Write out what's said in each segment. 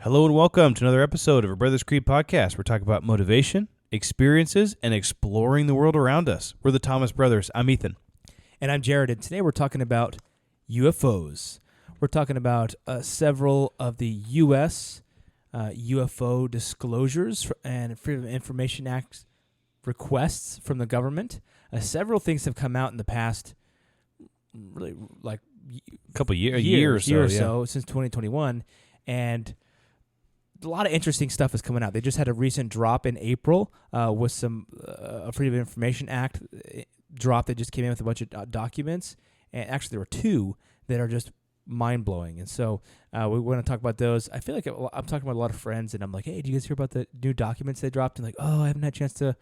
Hello and welcome to another episode of a Brothers Creed podcast. We're talking about motivation, experiences, and exploring the world around us. We're the Thomas Brothers. I'm Ethan. And I'm Jared, and today we're talking about UFOs. We're talking about several of the U.S. UFO disclosures and Freedom of Information Act requests from the government. Several things have come out in the past, really, like year or so, since 2021, and a lot of interesting stuff is coming out. They just had a recent drop in April with some Freedom of Information Act drop that just came in with a bunch of documents. And actually, there were two that are just mind-blowing. And so we want to talk about those. I feel like I'm talking about a lot of friends, and I'm like, hey, did you guys hear about the new documents they dropped? And like, oh, I haven't had a chance to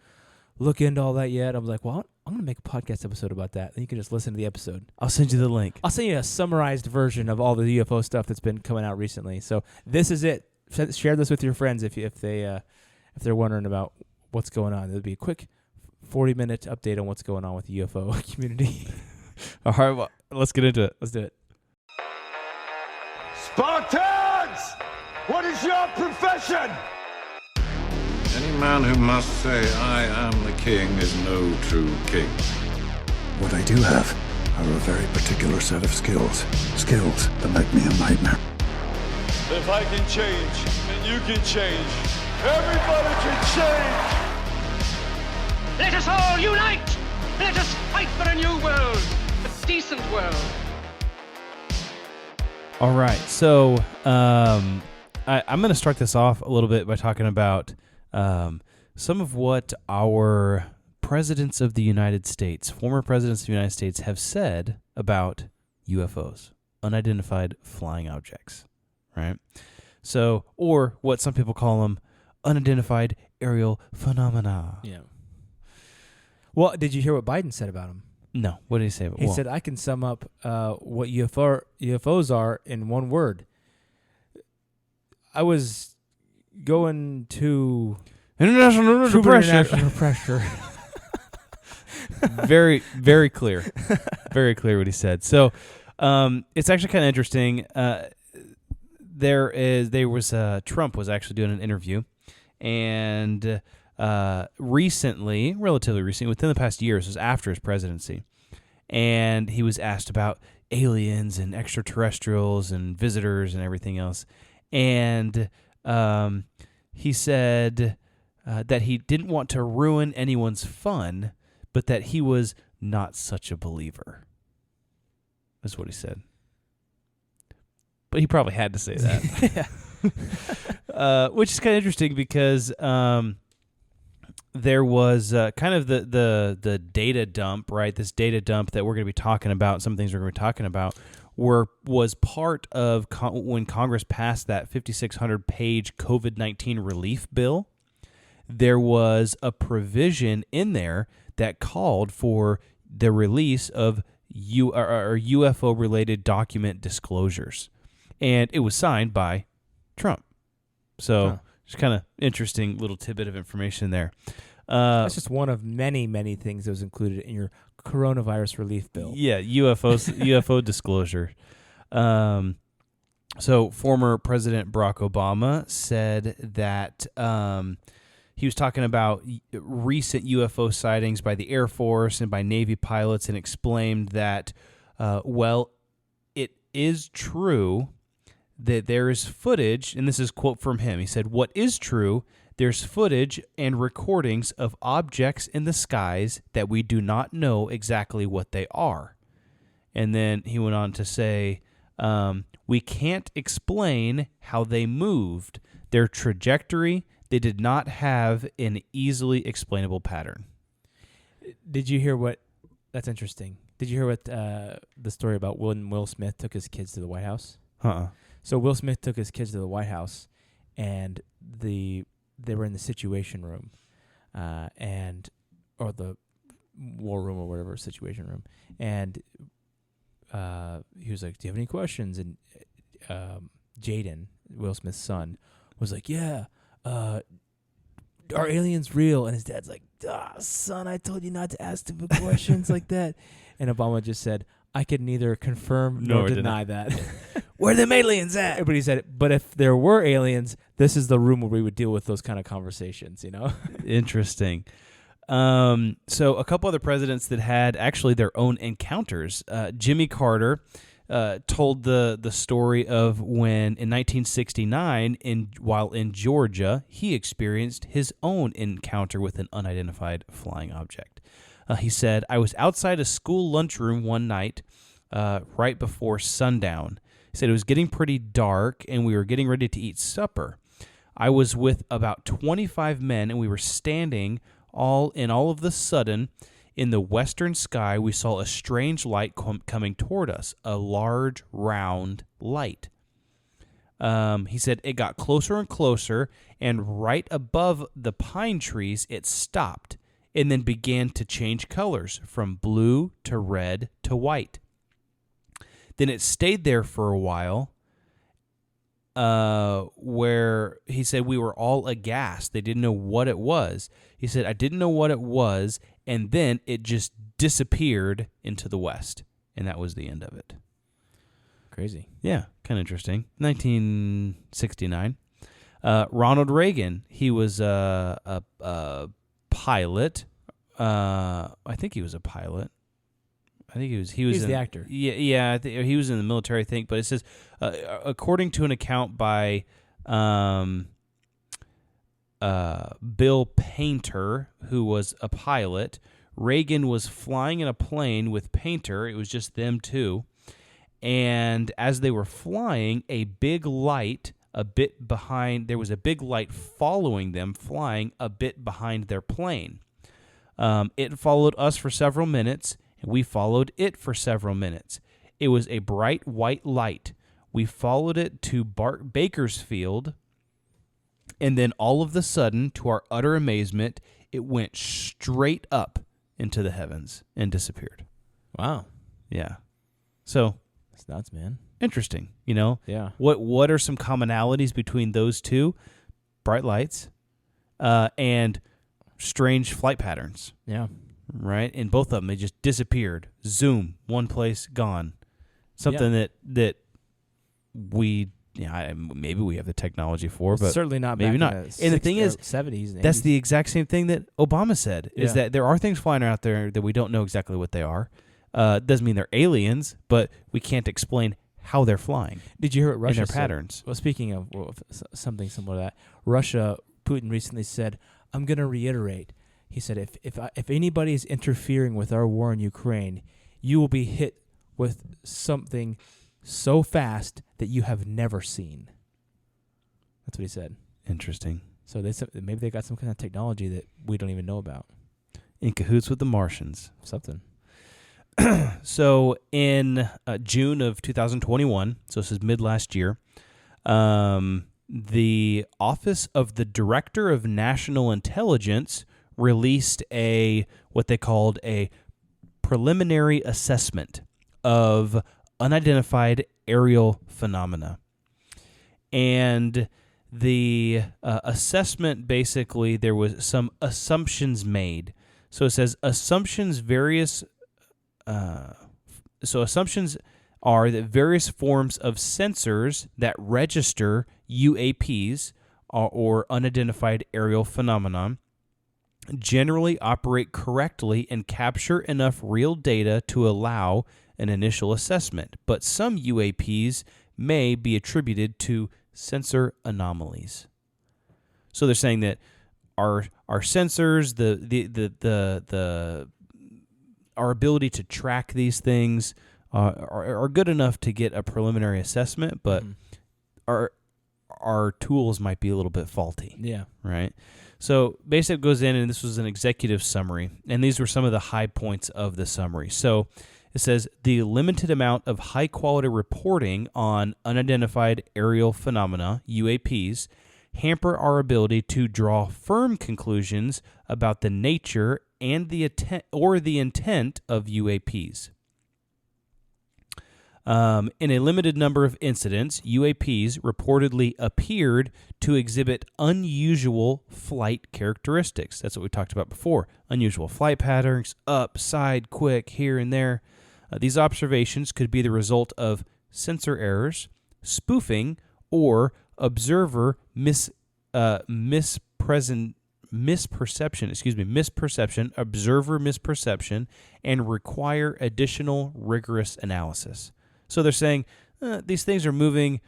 look into all that yet. I'm like, well, I'm going to make a podcast episode about that. And you can just listen to the episode. I'll send you the link. I'll send you a summarized version of all the UFO stuff that's been coming out recently. So this is it. Share this with your friends if they're wondering about what's going on. It'll be a quick 40-minute update on what's going on with the UFO community. All right, well, let's get into it. Let's do it. Spartans! What is your profession? Any man who must say, I am the king, is no true king. What I do have are a very particular set of skills. Skills that make me a nightmare. If I can change, and you can change, everybody can change! Let us all unite! Let us fight for a new world, a decent world. All right, so I'm going to start this off a little bit by talking about some of what our presidents of the United States, former presidents of the United States, have said about UFOs, unidentified flying objects, right? So, or what some people call them, unidentified aerial phenomena. Yeah. Well, did you hear what Biden said about them? No. What did he say? He said, I can sum up what UFOs are in one word. I was going to... International pressure. Very, very clear. Very clear what he said. So, it's actually kind of interesting. Trump was actually doing an interview, and relatively recently, within the past year, this was after his presidency, and he was asked about aliens and extraterrestrials and visitors and everything else, and he said that he didn't want to ruin anyone's fun, but that he was not such a believer. That's what he said. But he probably had to say that. Which is kind of interesting because there was kind of the data dump, right? This data dump that we're going to be talking about, some things we're going to be talking about, was part of when Congress passed that 5,600-page COVID-19 relief bill. There was a provision in there that called for the release of UFO-related document disclosures. And it was signed by Trump. So it's kind of interesting little tidbit of information there. That's just one of many, many things that was included in your coronavirus relief bill. Yeah, UFO disclosure. So former President Barack Obama said that he was talking about recent UFO sightings by the Air Force and by Navy pilots and explained that, it is true that there is footage, and this is a quote from him. He said, "What is true, there's footage and recordings of objects in the skies that we do not know exactly what they are." And then he went on to say, "We can't explain how they moved. Their trajectory, they did not have an easily explainable pattern." Did you hear what... That's interesting. Did you hear what the story about when Will Smith took his kids to the White House? So Will Smith took his kids to the White House, and they were in the Situation Room, or the War Room or whatever, Situation Room, and he was like, "Do you have any questions?" And Jaden, Will Smith's son, was like, "Yeah, are aliens real?" And his dad's like, "Son, I told you not to ask stupid questions like that." And Obama just said, I could neither confirm nor deny that. Where them aliens at? But he said, but if there were aliens, this is the room where we would deal with those kind of conversations, you know? Interesting. So a couple other presidents that had actually their own encounters. Jimmy Carter told the story of when in 1969, while in Georgia, he experienced his own encounter with an unidentified flying object. He said, I was outside a school lunchroom one night right before sundown. He said it was getting pretty dark, and we were getting ready to eat supper. I was with about 25 men, and we were standing all of the sudden, in the western sky, we saw a strange light coming toward us, a large, round light. He said it got closer and closer, and right above the pine trees, it stopped and then began to change colors from blue to red to white. Then it stayed there for a while, where he said we were all aghast. They didn't know what it was. He said, I didn't know what it was, and then it just disappeared into the west, and that was the end of it. Crazy. Yeah, kind of interesting. 1969. Ronald Reagan, he was a pilot. I think he was a pilot. I think he was. He's the actor. Yeah. He was in the military, I think. But it says, according to an account by Bill Painter, who was a pilot, Reagan was flying in a plane with Painter. It was just them two. And as they were flying, a big light, there was a big light following them, flying a bit behind their plane. It followed us for several minutes, and we followed it for several minutes. It was a bright white light. We followed it to Bakersfield, and then all of a sudden, to our utter amazement, it went straight up into the heavens and disappeared. Wow. Yeah. So that's nuts, man. interesting, you know? Yeah. What are some commonalities between those two? Bright lights and strange flight patterns. Yeah. Right? And both of them, they just disappeared. Zoom, one place, gone. Something that we, maybe we have the technology for, but certainly not. Maybe back not. In the And the thing is, 70s and 80s. that's the exact same thing that Obama said, is Yeah. that there are things flying out there that we don't know exactly what they are. Doesn't mean they're aliens, but we can't explain how they're flying. Did you hear what Russia their said? patterns. Well, speaking of something similar to that, Putin recently said, "I'm going to reiterate." He said, "If anybody is interfering with our war in Ukraine, you will be hit with something so fast that you have never seen." That's what he said. Interesting. So maybe they got some kind of technology that we don't even know about. In cahoots with the Martians. Something. So in June of 2021, so this is mid last year, the Office of the Director of National Intelligence released what they called a preliminary assessment of unidentified aerial phenomena. And the assessment, basically, there was some assumptions made. So it says assumptions are that various forms of sensors that register UAPs or unidentified aerial phenomenon generally operate correctly and capture enough real data to allow an initial assessment, but some UAPs may be attributed to sensor anomalies. So they're saying that our sensors, our ability to track these things are good enough to get a preliminary assessment, but our tools might be a little bit faulty. Yeah. Right? So basically it goes in, and this was an executive summary, and these were some of the high points of the summary. So it says, the limited amount of high-quality reporting on unidentified aerial phenomena, UAPs, hamper our ability to draw firm conclusions about the nature and the intent of UAPs. In a limited number of incidents, UAPs reportedly appeared to exhibit unusual flight characteristics. That's what we talked about before. Unusual flight patterns, up, side, quick, here and there. These observations could be the result of sensor errors, spoofing, or observer misperception, observer misperception, and require additional rigorous analysis. So they're saying these things are moving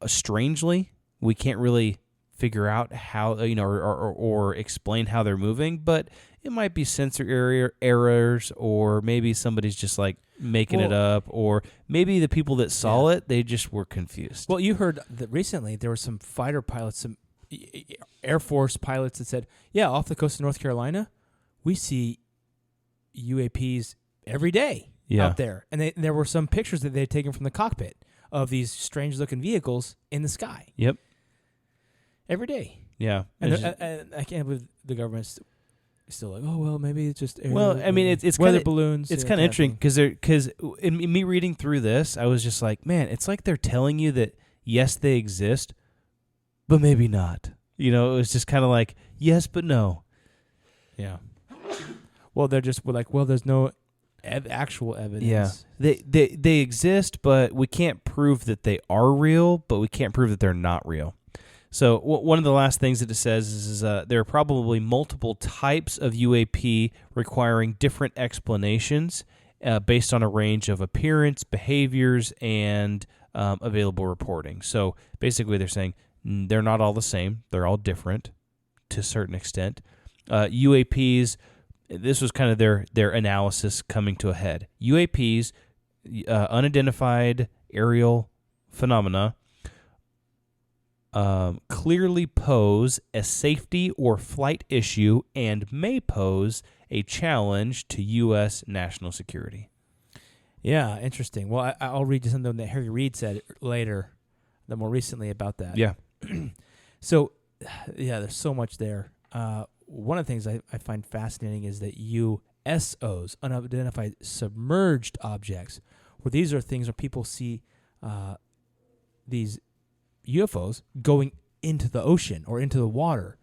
strangely. We can't really figure out how, or explain how they're moving, but it might be sensor errors, or maybe somebody's just like making it up, or maybe the people that saw it, they just were confused. Well, you heard that recently there were some fighter pilots, some Air Force pilots that said, off the coast of North Carolina, we see UAPs every day out there. And there were some pictures that they had taken from the cockpit of these strange-looking vehicles in the sky. Yep. Every day. Yeah. And I can't believe the government's still like, oh, well, maybe it's just it's weather kinda, balloons. It's kind of interesting because in me reading through this, I was just like, man, it's like they're telling you that, yes, they exist, but maybe not. It was just kind of like, yes, but no. Yeah. Well, there's no actual evidence. Yeah. They exist, but we can't prove that they are real, but we can't prove that they're not real. So one of the last things that it says is there are probably multiple types of UAP requiring different explanations based on a range of appearance, behaviors, and available reporting. So basically they're saying they're not all the same. They're all different to a certain extent. UAPs, this was kind of their analysis coming to a head. UAPs, unidentified aerial phenomena, clearly pose a safety or flight issue and may pose a challenge to U.S. national security. Yeah, interesting. Well, I'll read you something that Harry Reid said later, more recently about that. Yeah. So, there's so much there. One of the things I find fascinating is that USOs, unidentified submerged objects, where these are things where people see these UFOs going into the ocean or into the water.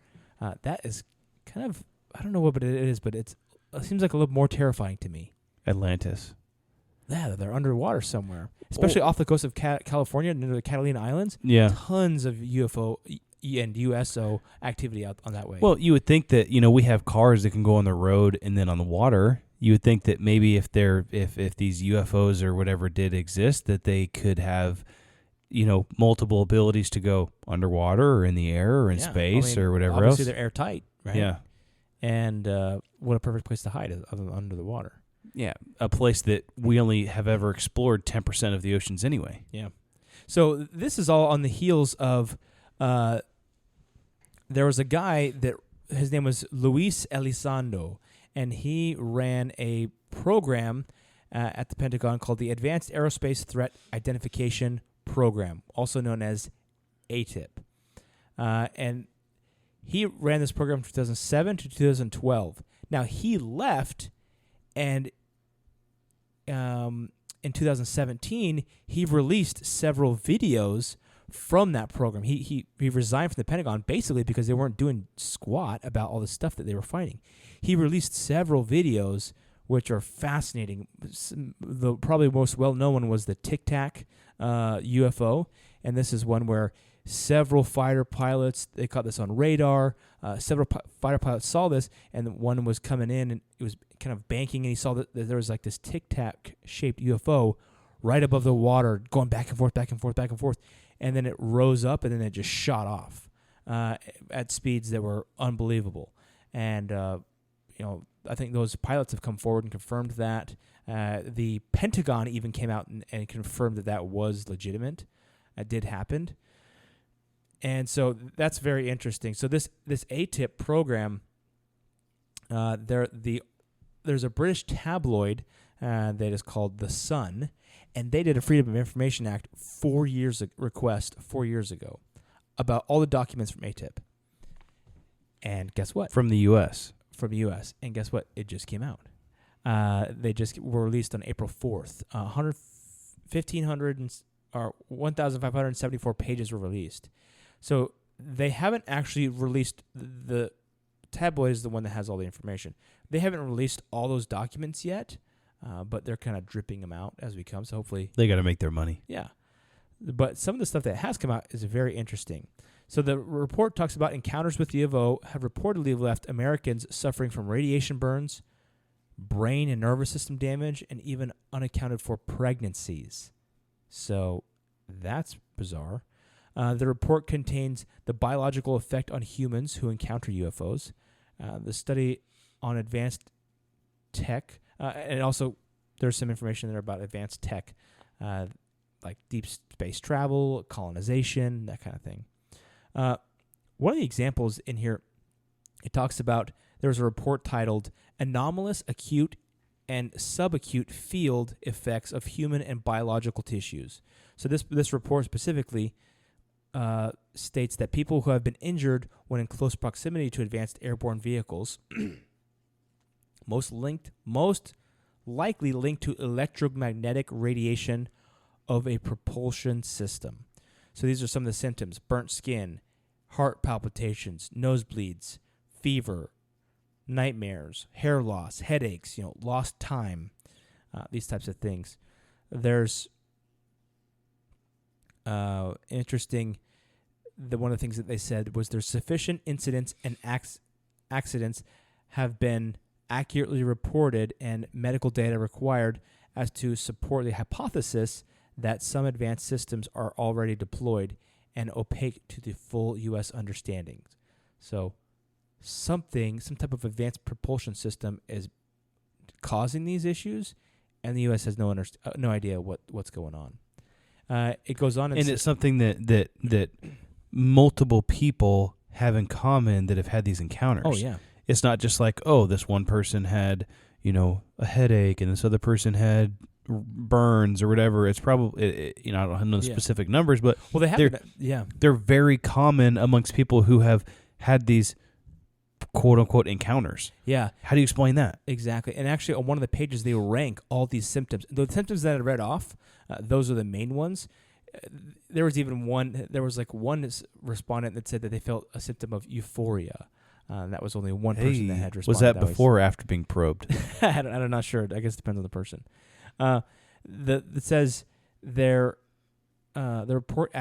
That is kind of, I don't know what it is, but it seems like a little more terrifying to me. Atlantis. Yeah, they're underwater somewhere, especially off the coast of California near the Catalina Islands. Yeah. Tons of UFO and USO activity out on that way. Well, you would think that, we have cars that can go on the road and then on the water. You would think that maybe if these UFOs or whatever did exist, that they could have, multiple abilities to go underwater or in the air or in space or whatever else. Obviously, they're airtight, right? Yeah. And what a perfect place to hide other than under the water. Yeah, a place that we only have ever explored 10% of the oceans anyway. Yeah. So this is all on the heels of there was a guy that his name was Luis Elizondo, and he ran a program at the Pentagon called the Advanced Aerospace Threat Identification Program, also known as ATIP. And he ran this program from 2007 to 2012. Now, he left, and in 2017, he released several videos from that program. He resigned from the Pentagon basically because they weren't doing squat about all the stuff that they were finding. He released several videos which are fascinating. The probably most well-known one was the Tic Tac UFO, and this is one where several fighter pilots, they caught this on radar. Several fighter pilots saw this, and one was coming in, and it was kind of banking, and he saw that there was like this Tic Tac shaped UFO right above the water, going back and forth, back and forth, back and forth, and then it rose up, and then it just shot off at speeds that were unbelievable. And I think those pilots have come forward and confirmed that. The Pentagon even came out and confirmed that was legitimate. It did happen. And so that's very interesting. So this ATIP program, there's a British tabloid that is called The Sun, and they did a Freedom of Information Act 4 years ago about all the documents from ATIP. And guess what? From the U.S. From the U.S. And guess what? It just came out. They just were released on April 4th. 1,574 pages were released. So they haven't actually released, the tabloid is the one that has all the information. They haven't released all those documents yet, but they're kind of dripping them out as we come. So hopefully, They got to make their money. yeah. But some of the stuff that has come out is very interesting. So the report talks about encounters with UFO have reportedly left Americans suffering from radiation burns, brain and nervous system damage, and even unaccounted for pregnancies. So that's bizarre. The report contains the biological effect on humans who encounter UFOs, the study on advanced tech, and also there's some information there about advanced tech, like deep space travel, colonization, that kind of thing. One of the examples in here, it talks about, there was a report titled Anomalous, Acute, and Subacute Field Effects of Human and Biological Tissues. So this report specifically states that people who have been injured when in close proximity to advanced airborne vehicles, most likely linked to electromagnetic radiation of a propulsion system. So these are some of the symptoms: burnt skin, heart palpitations, nosebleeds, fever, nightmares, hair loss, headaches, lost time, these types of things. There's interesting. One of the things that they said was there's sufficient incidents and accidents have been accurately reported and medical data required as to support the hypothesis that some advanced systems are already deployed and opaque to the full U.S. understanding. So some type of advanced propulsion system is causing these issues, and the U.S. has no idea what's going on. It goes on, and it's something that multiple people have in common that have had these encounters. Oh yeah, it's not just like, oh, this one person had a headache and this other person had burns or whatever. It's probably I don't know the specific numbers, but they're very common amongst people who have had these quote unquote encounters. Yeah. How do you explain that? Exactly. And actually on one of the pages they rank all these symptoms. The symptoms that I read off, those are the main ones. There was one respondent that said that they felt a symptom of euphoria. That was only one person that had responded. Was that before or after being probed? I'm not sure. I guess it depends on the person. It says the report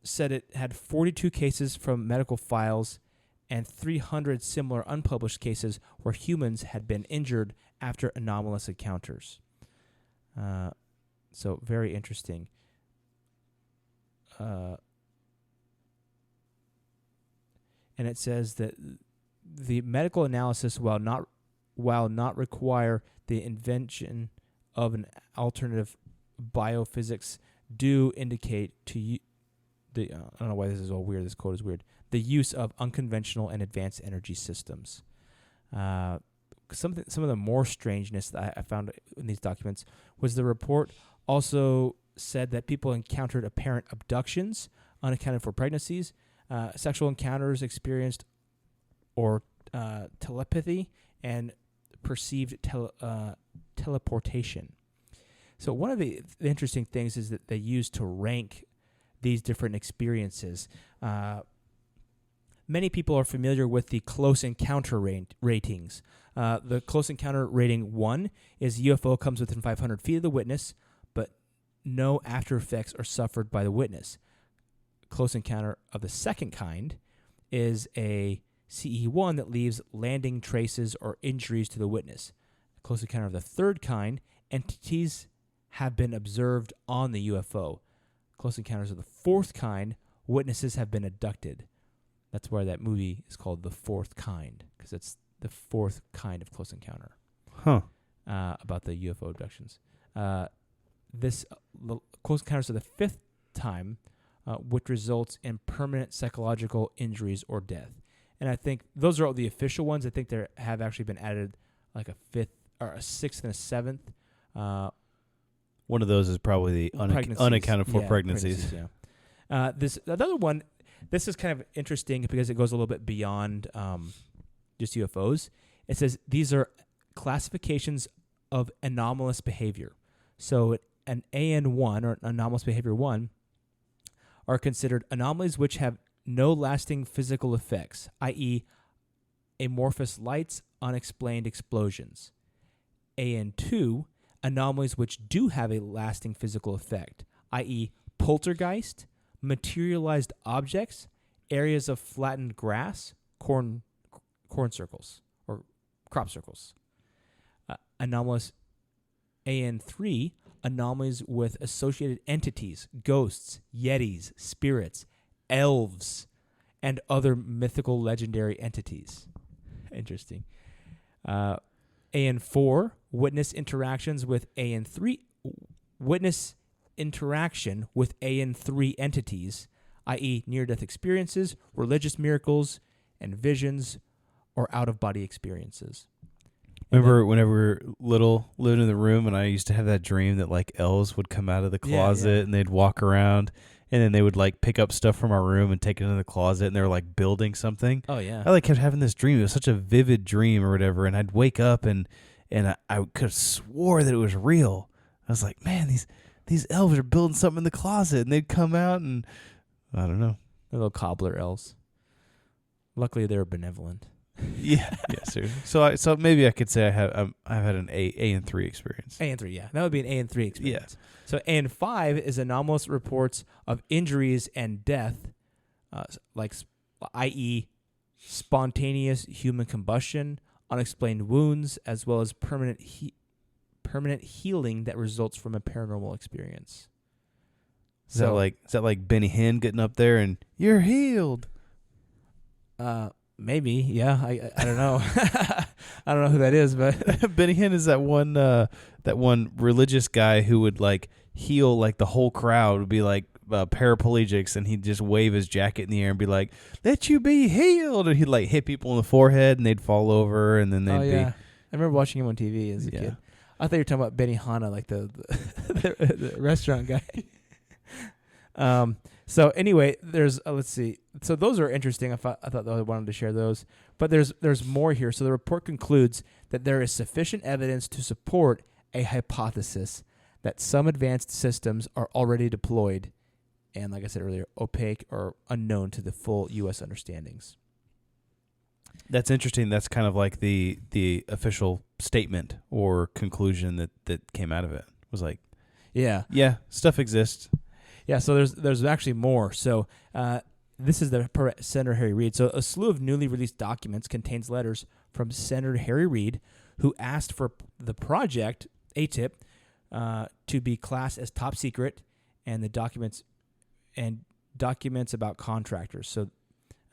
said it had 42 cases from medical files and 300 similar unpublished cases where humans had been injured after anomalous encounters. So very interesting. And it says that the medical analysis, while not require the invention of an alternative biophysics, do indicate to I don't know why this is all weird. This quote is weird. The use of unconventional and advanced energy systems. Some of the more strangeness that I found in these documents was the report also said that people encountered apparent abductions, unaccounted for pregnancies, sexual encounters experienced, or telepathy, and perceived teleportation. So one of the interesting things is that they use to rank these different experiences. Many people are familiar with the close encounter ratings. The close encounter rating 1 is UFO comes within 500 feet of the witness, but no after effects are suffered by the witness. Close encounter of the second kind is a CE1 that leaves landing traces or injuries to the witness. Close encounter of the third kind, entities have been observed on the UFO. Close encounters of the fourth kind, witnesses have been abducted. That's why that movie is called The Fourth Kind, because it's the fourth kind of close encounter. About the UFO abductions. This close encounters of the fifth time, which results in permanent psychological injuries or death. And I think those are all the official ones. I think there have actually been added like a fifth or a sixth and a seventh. One of those is probably the unaccounted for pregnancies. Yeah. Another one. This is kind of interesting because it goes a little bit beyond just UFOs. It says these are classifications of anomalous behavior. So an AN1 or anomalous behavior 1 are considered anomalies which have no lasting physical effects, i.e. amorphous lights, unexplained explosions. AN2, anomalies which do have a lasting physical effect, i.e. poltergeist, materialized objects, areas of flattened grass, corn circles, or crop circles. Anomalous AN3, anomalies with associated entities, ghosts, yetis, spirits, elves, and other mythical legendary entities. Interesting. AN4, witness interactions with AN3, witness interaction with AN3 entities, i.e. near-death experiences, religious miracles, and visions, or out-of-body experiences. Remember whenever we were little, living in the room, and I used to have that dream that like elves would come out of the closet and they'd walk around, and then they would like pick up stuff from our room and take it into the closet, and they were like building something. Oh yeah. I like kept having this dream. It was such a vivid dream or whatever, and I'd wake up and I could have swore that it was real. I was like, man, these elves are building something in the closet, and they'd come out, and I don't know. The little cobbler elves. Luckily, they were benevolent. Yeah, seriously. So maybe I could say I've had an AN3 experience. AN3, yeah. That would be an AN3 experience. Yeah. So AN5 is anomalous reports of injuries and death, i.e. spontaneous human combustion, unexplained wounds, as well as permanent healing that results from a paranormal experience. Is that like Benny Hinn getting up there and you're healed? Maybe, yeah. I don't know. I don't know who that is, but Benny Hinn is that one religious guy who would like heal like the whole crowd, would be like paraplegics, and he'd just wave his jacket in the air and be like, "Let you be healed," and he'd like hit people in the forehead and they'd fall over, and then they'd be. I remember watching him on TV as a kid. I thought you were talking about Benny Hanna, like the restaurant guy. So anyway, there's let's see. So those are interesting. I thought that I wanted to share those, but there's more here. So the report concludes that there is sufficient evidence to support a hypothesis that some advanced systems are already deployed, and like I said earlier, opaque or unknown to the full U.S. understandings. That's interesting. That's kind of like the official statement or conclusion that came out of it. It was like, yeah, stuff exists. Yeah, so there's actually more. So this is the Senator Harry Reid. So a slew of newly released documents contains letters from Senator Harry Reid, who asked for the project ATIP to be classed as top secret, and the documents about contractors. So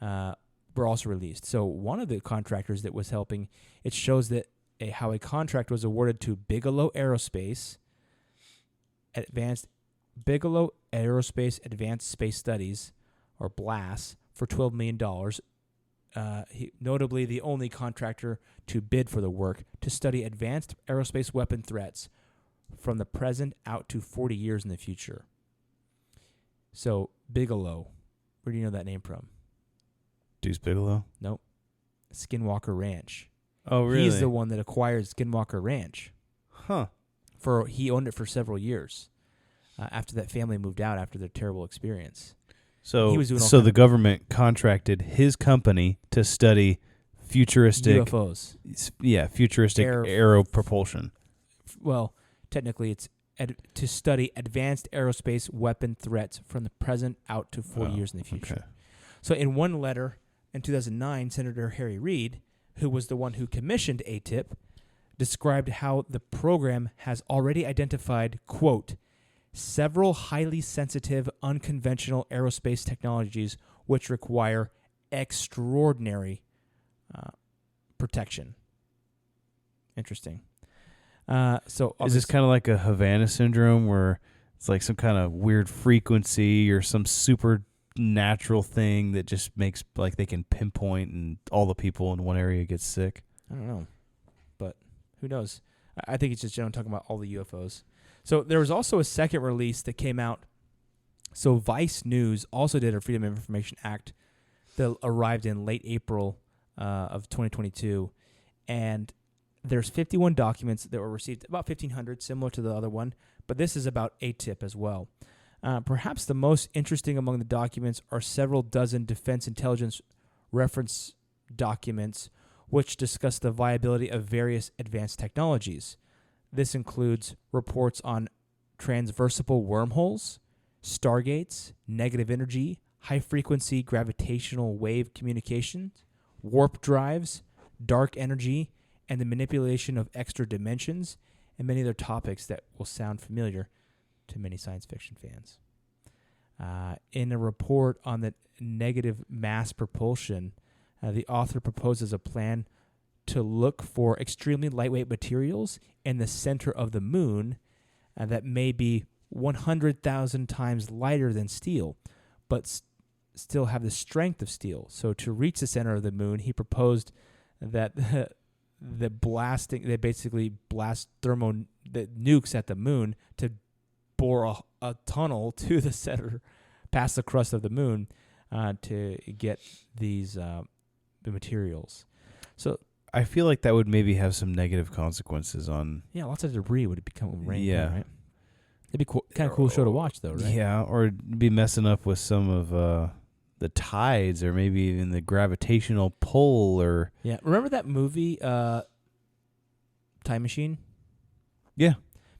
were also released. So one of the contractors that was helping, it shows that how a contract was awarded to Bigelow Aerospace Bigelow Aerospace Advanced Space Studies, or BLAS, for $12 million. Notably, the only contractor to bid for the work to study advanced aerospace weapon threats from the present out to 40 years in the future. So, Bigelow, where do you know that name from? Deuce Bigelow? Nope. Skinwalker Ranch. Oh, really? He's the one that acquired Skinwalker Ranch. Huh. He owned it for several years. After that family moved out after their terrible experience. So the government contracted his company to study futuristic UFOs. Yeah, futuristic aero propulsion. Well, technically it's to study advanced aerospace weapon threats from the present out to 40 years in the future. Okay. So in one letter in 2009, Senator Harry Reid, who was the one who commissioned ATIP, described how the program has already identified, quote, several highly sensitive, unconventional aerospace technologies which require extraordinary protection. Interesting. So is this kind of like a Havana syndrome where it's like some kind of weird frequency or some supernatural thing that just makes like they can pinpoint and all the people in one area get sick? I don't know, but who knows? I think it's just talking about all the UFOs. So there was also a second release that came out. So Vice News also did a Freedom of Information Act that arrived in late April of 2022. And there's 51 documents that were received, about 1,500, similar to the other one. But this is about ATIP as well. Perhaps the most interesting among the documents are several dozen defense intelligence reference documents which discuss the viability of various advanced technologies. This includes reports on transversal wormholes, stargates, negative energy, high-frequency gravitational wave communications, warp drives, dark energy, and the manipulation of extra dimensions, and many other topics that will sound familiar to many science fiction fans. In a report on the negative mass propulsion, the author proposes a plan to look for extremely lightweight materials in the center of the moon that may be 100,000 times lighter than steel, but still have the strength of steel. So to reach the center of the moon, he proposed that they basically blast the nukes at the moon to bore a tunnel to the center, past the crust of the moon, to get these the materials. So I feel like that would maybe have some negative consequences on. yeah, lots of debris would become rain. Yeah. Right? It'd be cool, kind of cool show to watch, though, right? Yeah, or be messing up with some of the tides, or maybe even the gravitational pull, or Yeah. Remember that movie, Time Machine? yeah.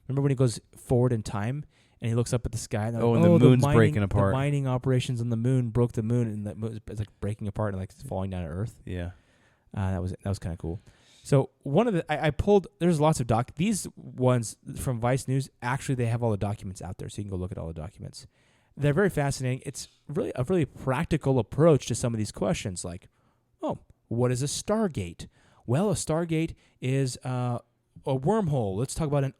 Remember when he goes forward in time and he looks up at the sky? And they're Oh, like, and the moon's breaking apart. The mining operations on the moon broke the moon, and it's like breaking apart and like it's falling down to Earth. Yeah. That was kind of cool. So one of the I pulled. There's lots of these ones from Vice News. Actually, they have all the documents out there, so you can go look at all the documents. They're very fascinating. It's really a really practical approach to some of these questions, like, oh, what is a Stargate? Well, a Stargate is a wormhole. Let's talk about an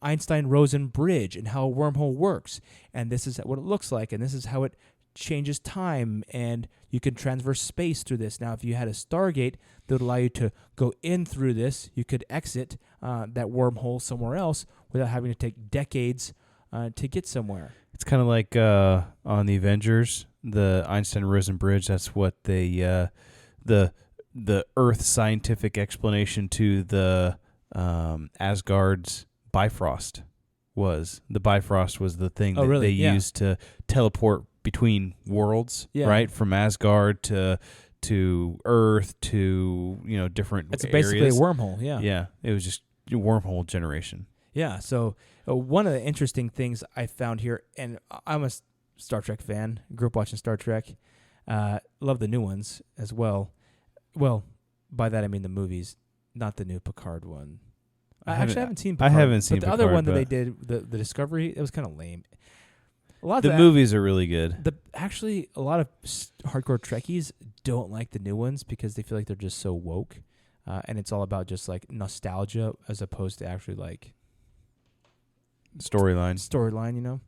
Einstein-Rosen bridge and how a wormhole works. And this is what it looks like, and this is how it changes time, and you can transverse space through this. Now, if you had a Stargate that would allow you to go in through this, you could exit that wormhole somewhere else without having to take decades to get somewhere. It's kind of like on the Avengers, the Einstein-Rosen bridge. That's what the Earth scientific explanation to the Asgard's Bifrost was. The Bifrost was the thing that they used to teleport between worlds, right? From Asgard to Earth to different. It's areas. Basically a wormhole. Yeah. Yeah, it was just wormhole generation. Yeah. So one of the interesting things I found here, and I'm a Star Trek fan. Grew up watching Star Trek. Love the new ones as well. Well, by that I mean the movies, not the new Picard one. I haven't seen Picard. I haven't seen But the Picard, other one that they did, the Discovery, it was kind of lame. A lot of the movies are really good. Actually, a lot of hardcore Trekkies don't like the new ones because they feel like they're just so woke, and it's all about just like nostalgia as opposed to actually like storyline.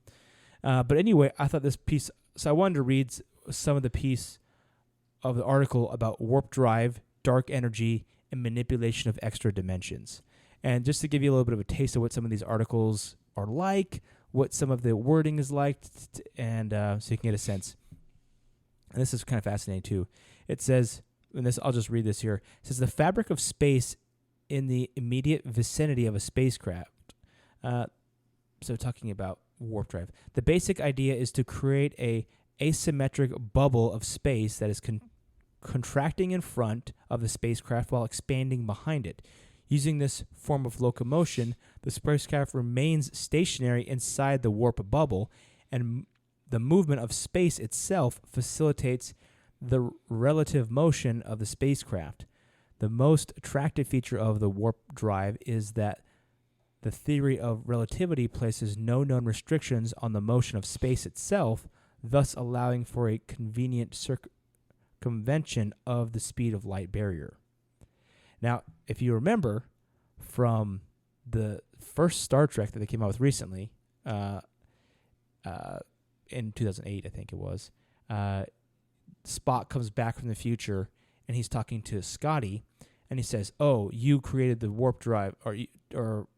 But anyway, I thought this piece. So I wanted to read some of the piece of the article about warp drive, dark energy, and manipulation of extra dimensions. And just to give you a little bit of a taste of what some of these articles are like, what some of the wording is like, and so you can get a sense. And this is kind of fascinating too. It says, and this I'll just read this here. It says, the fabric of space in the immediate vicinity of a spacecraft. So talking about warp drive. The basic idea is to create a asymmetric bubble of space that is contracting in front of the spacecraft while expanding behind it. Using this form of locomotion, the spacecraft remains stationary inside the warp bubble, and the movement of space itself facilitates the relative motion of the spacecraft. The most attractive feature of the warp drive is that the theory of relativity places no known restrictions on the motion of space itself, thus allowing for a convenient circumvention of the speed of light barrier. Now, if you remember from the first Star Trek that they came out with recently, in 2008, I think it was, Spock comes back from the future, and he's talking to Scotty, and he says, "Oh, you created the warp drive, or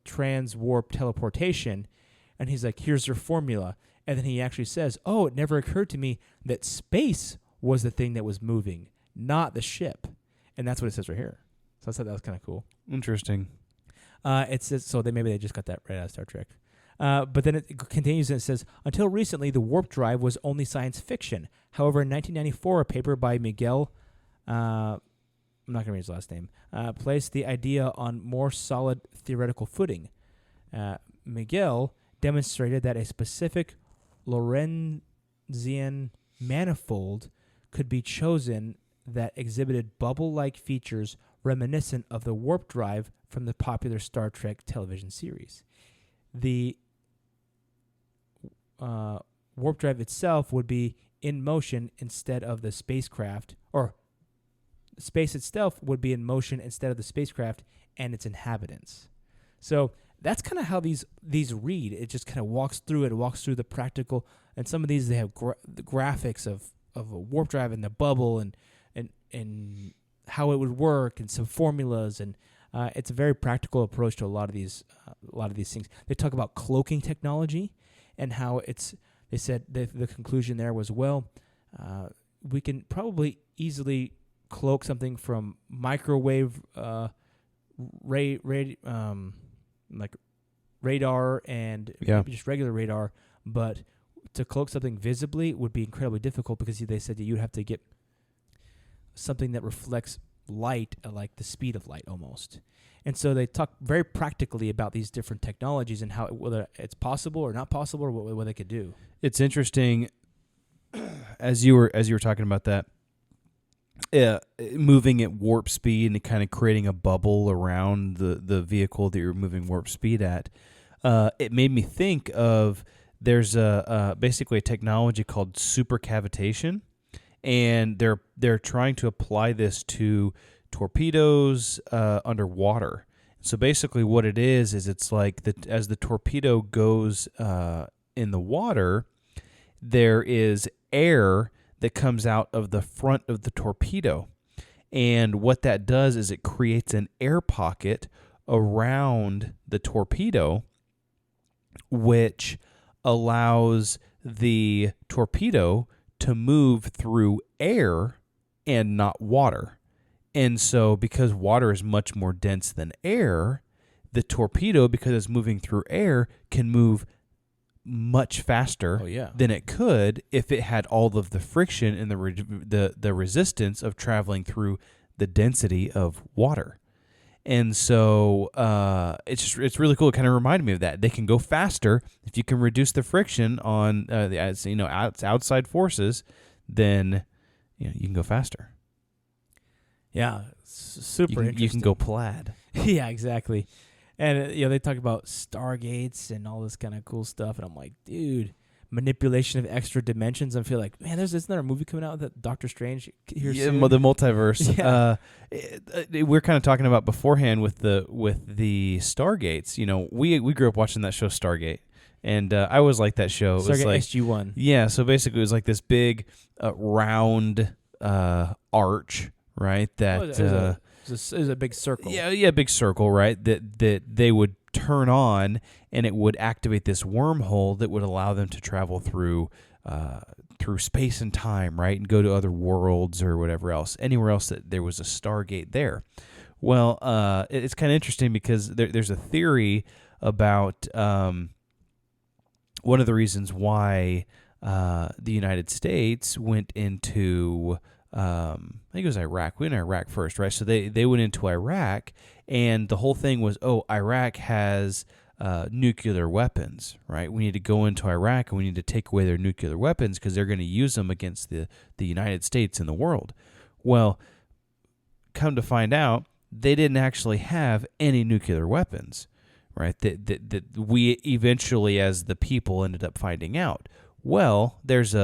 trans-warp teleportation," and he's like, "Here's your formula." And then he actually says, "Oh, it never occurred to me that space was the thing that was moving, not the ship." And that's what it says right here. So I thought that was kind of cool. Interesting. It says, so maybe they just got that right out of Star Trek. But then it continues and it says, until recently, the warp drive was only science fiction. However, in 1994, a paper by Miguel I'm not going to read his last name, placed the idea on more solid theoretical footing. Miguel demonstrated that a specific Lorentzian manifold could be chosen that exhibited bubble-like features reminiscent of the warp drive from the popular Star Trek television series. The warp drive itself would be in motion instead of the spacecraft, or space itself would be in motion instead of the spacecraft and its inhabitants. So that's kind of how these read. It just kind of walks through it. It walks through the practical, and some of these they have the graphics of a warp drive and the bubble and how it would work and some formulas, and it's a very practical approach to a lot of these things. They talk about cloaking technology and how they said the conclusion there was, we can probably easily cloak something from microwave like radar and maybe just regular radar, but to cloak something visibly would be incredibly difficult because they said that you'd have to get something that reflects light at like the speed of light almost. And so they talk very practically about these different technologies and how whether it's possible or not possible or what they could do. It's interesting as you were talking about that, moving at warp speed and kind of creating a bubble around the vehicle that you're moving warp speed at. It made me think of there's basically a technology called super cavitation, and they're trying to apply this to torpedoes underwater. So basically what it is it's like as the torpedo goes in the water, there is air that comes out of the front of the torpedo. And what that does is it creates an air pocket around the torpedo, which allows the torpedo to move through air and not water. And so because water is much more dense than air, the torpedo, because it's moving through air, can move much faster than it could if it had all of the friction and the resistance of traveling through the density of water. And so it's really cool. It kind of reminded me of that. They can go faster if you can reduce the friction on outside forces. Then you can go faster. Yeah, super interesting. You can go plaid. Yeah, exactly. And they talk about Stargates and all this kind of cool stuff, and I'm like, dude, manipulation of extra dimensions. I feel like, man, there's another movie coming out that Doctor Strange here soon. The multiverse. Yeah. We're kind of talking about beforehand with the Stargates. We grew up watching that show Stargate, and I always liked that show. It was Stargate like SG-1. Yeah, so basically it was like this big round arch, right? That it was a big circle. Yeah, big circle, right? That they would turn on, and it would activate this wormhole that would allow them to travel through space and time, right, and go to other worlds or whatever else, anywhere else that there was a Stargate there. Well, it's kind of interesting because there's a theory about one of the reasons why the United States went into I think it was Iraq. We went to Iraq first, right? So they went into Iraq, and the whole thing was, Iraq has nuclear weapons, right? We need to go into Iraq, and we need to take away their nuclear weapons because they're going to use them against the United States and the world. Well, come to find out, they didn't actually have any nuclear weapons, right? That we eventually, as the people, ended up finding out. Well, there's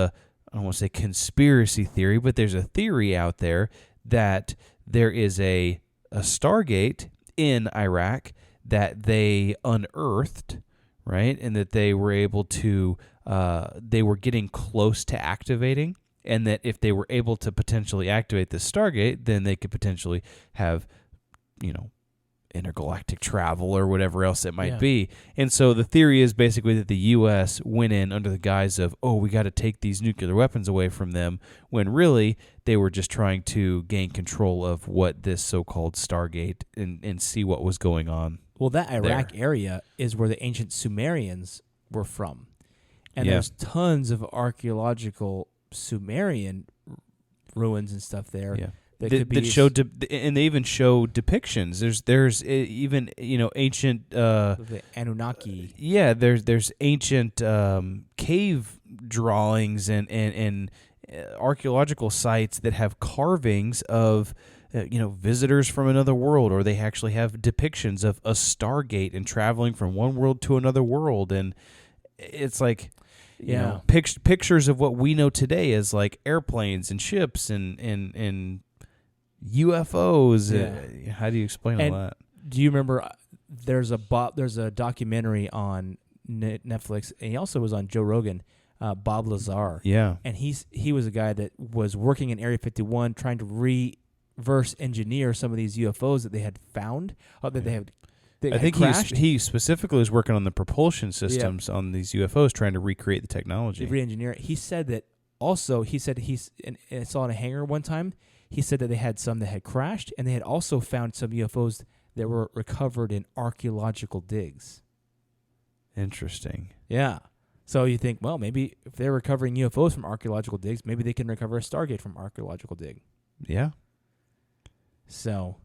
I don't want to say conspiracy theory, but there's a theory out there that there is a Stargate in Iraq that they unearthed, right? And that they were able to, they were getting close to activating, and that if they were able to potentially activate the Stargate, then they could potentially have, intergalactic travel or whatever else it might be. And so the theory is basically that the U.S. went in under the guise of, we got to take these nuclear weapons away from them, when really they were just trying to gain control of what this so-called Stargate and see what was going on. Well, that Iraq area is where the ancient Sumerians were from. And there's tons of archaeological Sumerian ruins and stuff there that show and they even show depictions. There's even ancient the Anunnaki. Yeah, there's ancient cave drawings and archaeological sites that have carvings of visitors from another world, or they actually have depictions of a Stargate and traveling from one world to another world, and it's like pictures of what we know today as like airplanes and ships and UFOs. Yeah. How do you explain all that? Do you remember? There's a documentary on Netflix, and he also was on Joe Rogan. Bob Lazar. Yeah, and he was a guy that was working in Area 51, trying to reverse engineer some of these UFOs that they had found. I think he specifically was working on the propulsion systems on these UFOs, trying to recreate the technology. Re-engineer it. He said that also. He said and I saw in a hangar one time. He said that they had some that had crashed, and they had also found some UFOs that were recovered in archaeological digs. Interesting. Yeah. So you think, well, maybe if they're recovering UFOs from archaeological digs, maybe they can recover a Stargate from archaeological dig. Yeah. So.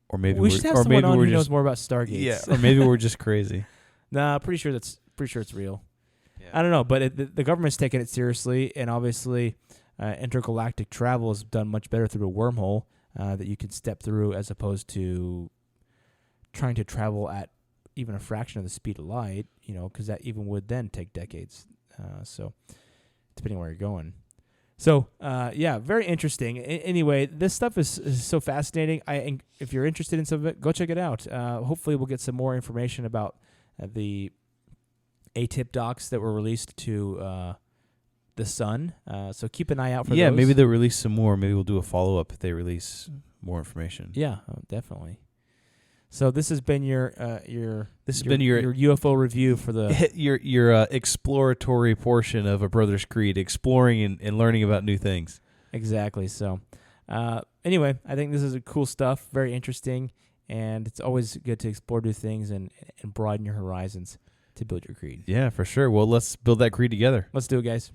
Or maybe we should have someone on who knows more about Stargates. Yeah. Or maybe we're just crazy. Nah, pretty sure it's real. Yeah. I don't know, but the government's taking it seriously, and obviously, intergalactic travel is done much better through a wormhole that you can step through, as opposed to trying to travel at even a fraction of the speed of light. Because that even would then take decades. So, depending on where you're going. So, very interesting. Anyway, this stuff is so fascinating. If you're interested in some of it, go check it out. Hopefully, we'll get some more information about the ATIP docs that were released to the Sun. So keep an eye out for those. Yeah, maybe they'll release some more. Maybe we'll do a follow-up if they release more information. Yeah, definitely. So this has been your UFO review for the your exploratory portion of A Brother's Creed, exploring and learning about new things. Exactly. So anyway, I think this is cool stuff, very interesting, and it's always good to explore new things and broaden your horizons to build your creed. Yeah, for sure. Well, let's build that creed together. Let's do it, guys.